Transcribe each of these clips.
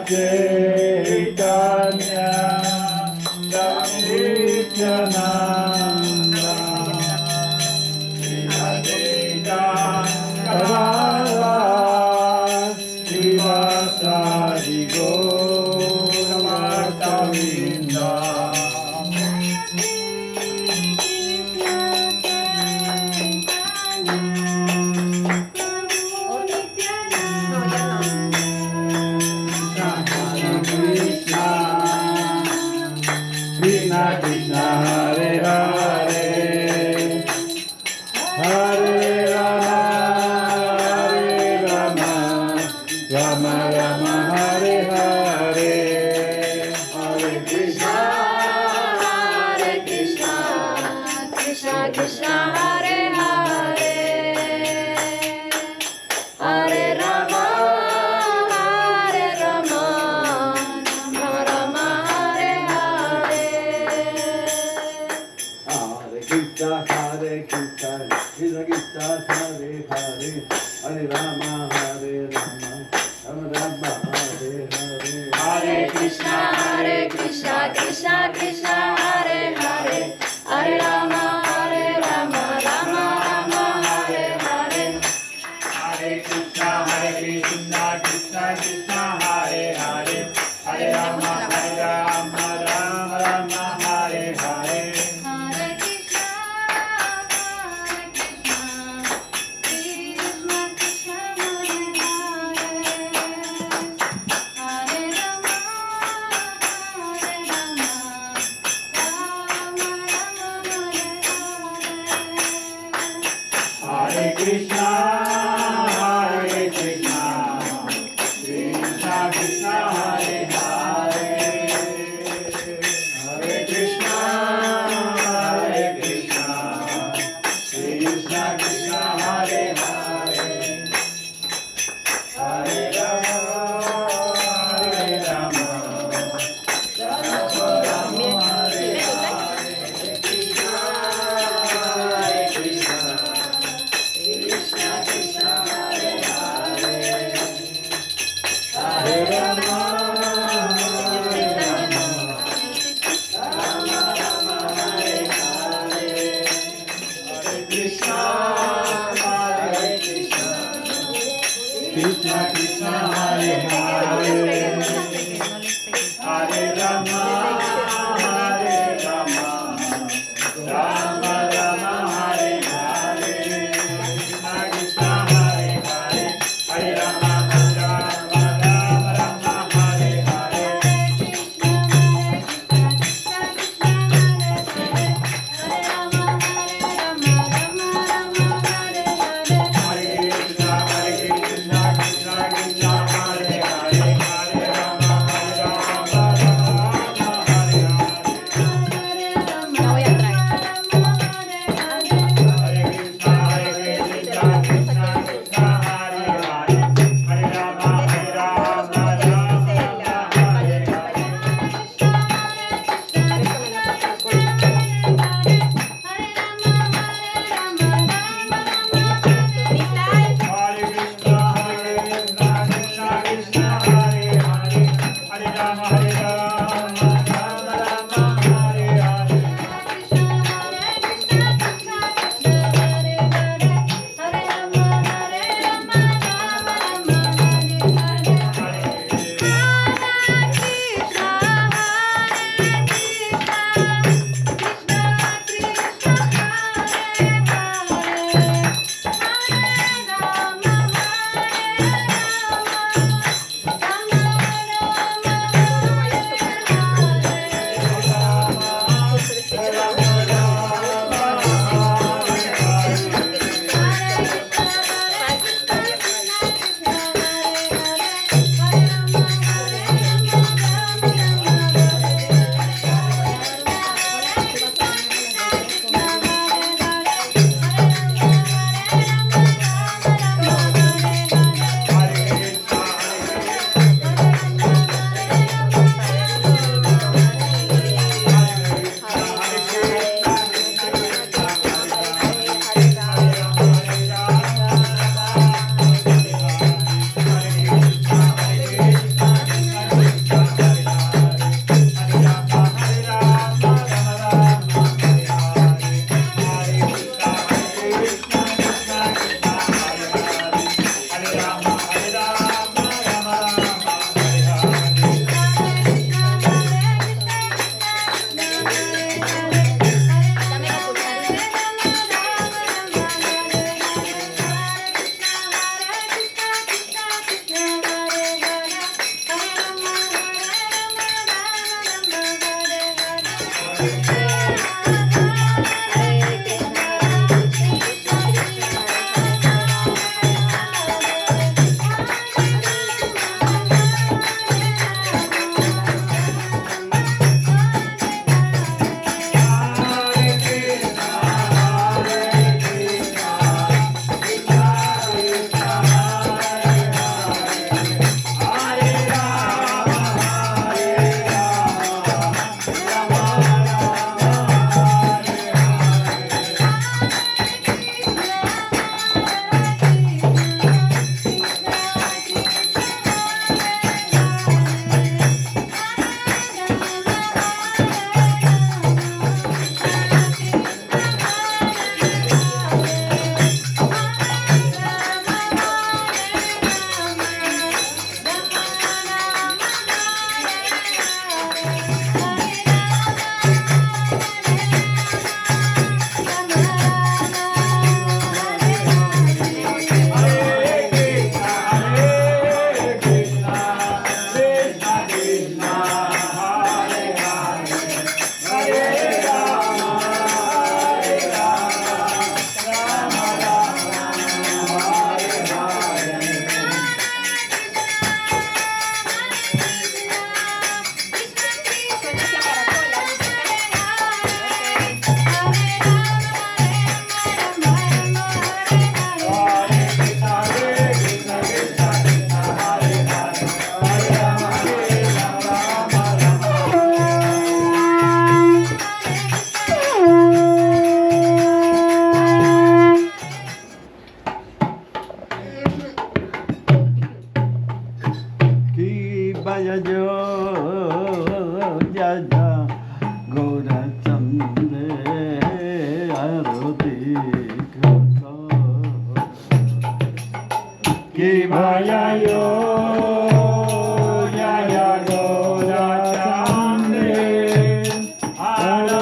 Chaitanya Nityananda Advaita Gadadhara Srivasadi Gauravartavinda Krishna Krishna Hare Hare Hare Rama Hare Rama Rama Rama Hare Hare Hare Krishna Krishna Krishna Hare Hare Hare Rama Rama Rama Hare Hare Hare Krishna Krishna Krishna Hare Hare Hare Rama Rama Rama Hare Hare Hare Krishna Krishna Krishna Hare Hare Hare Rama Rama Rama Hare Hare Hare Krishna Krishna Krishna Hare Hare Hare Rama Rama Rama Hare Hare Hare Krishna Krishna Krishna Hare Hare Hare Rama Rama Hare Krishna Krishna Krishna Hare Hare Hare Krishna Krishna Krishna Hare Hare Hare Rama Rama Hare Hare Krishna Krishna Krishna Hare Hare Hare Rama Krishna Krishna Hare Hare Hare Rama Rama Rama Hare Hare Krishna Hare Hare Hare Rama Rama Rama Hare Hare Hare Krishna Krishna Hare Hare Hare Rama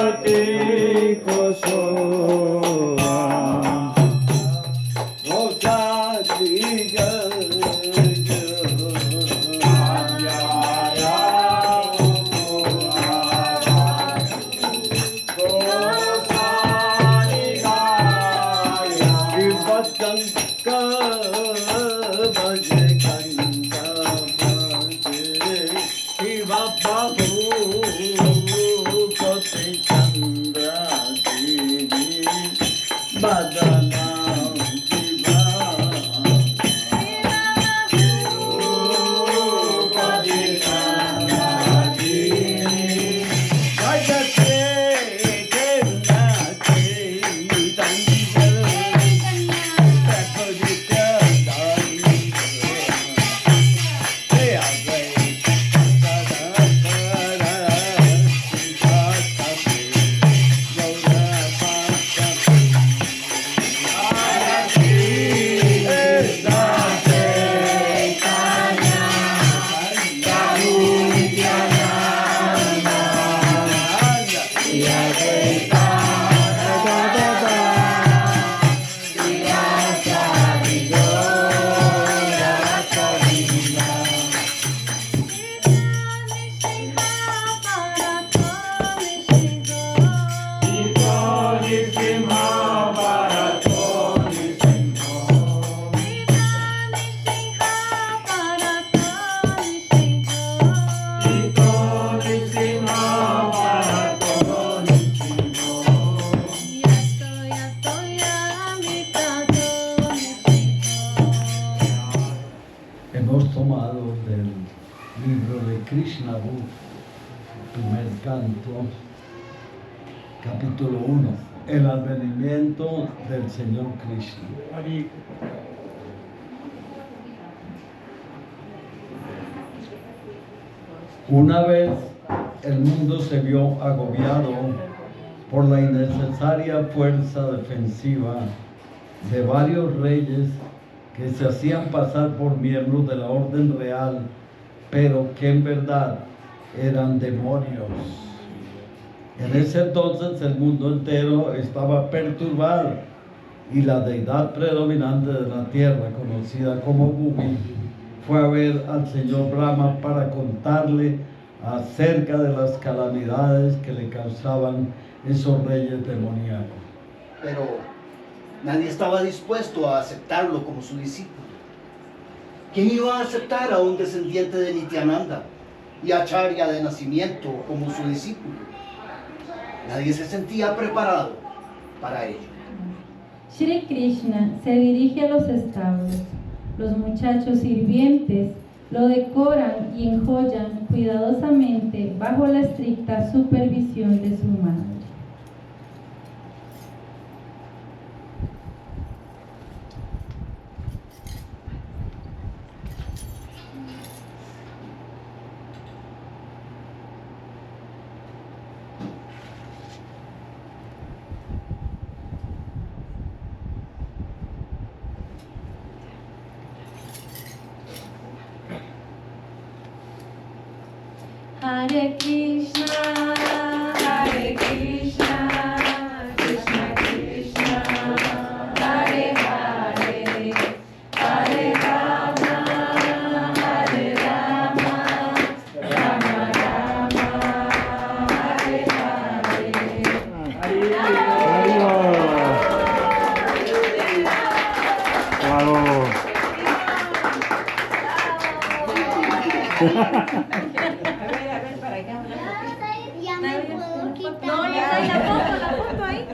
Bhagavati Kusuma Hemos tomado del libro de Krishna Book, primer canto, capítulo 1, el advenimiento del Señor Krishna. Hari Una vez el mundo se vio agobiado por la innecesaria fuerza defensiva de varios reyes que se hacían pasar por miembros de la orden real, pero que en verdad eran demonios. En ese entonces el mundo entero estaba perturbado y la deidad predominante de la tierra, conocida como Bhumi, fue a ver al señor Brahma para contarle acerca de las calamidades que le causaban esos reyes demoníacos. Pero nadie estaba dispuesto a aceptarlo como su discípulo. ¿Quién iba a aceptar a un descendiente de Nityananda y Acharya de nacimiento como su discípulo? Nadie se sentía preparado para ello. Shri Krishna se dirige a los establos. Los muchachos sirvientes lo decoran y enjollan cuidadosamente bajo la estricta supervisión de su madre. Hare Krishna, Krishna Krishna, Hare Hare, Hare Rama, Rama Rama, Hare Hare. Ya me puedo quitar. No, ya está la foto ahí.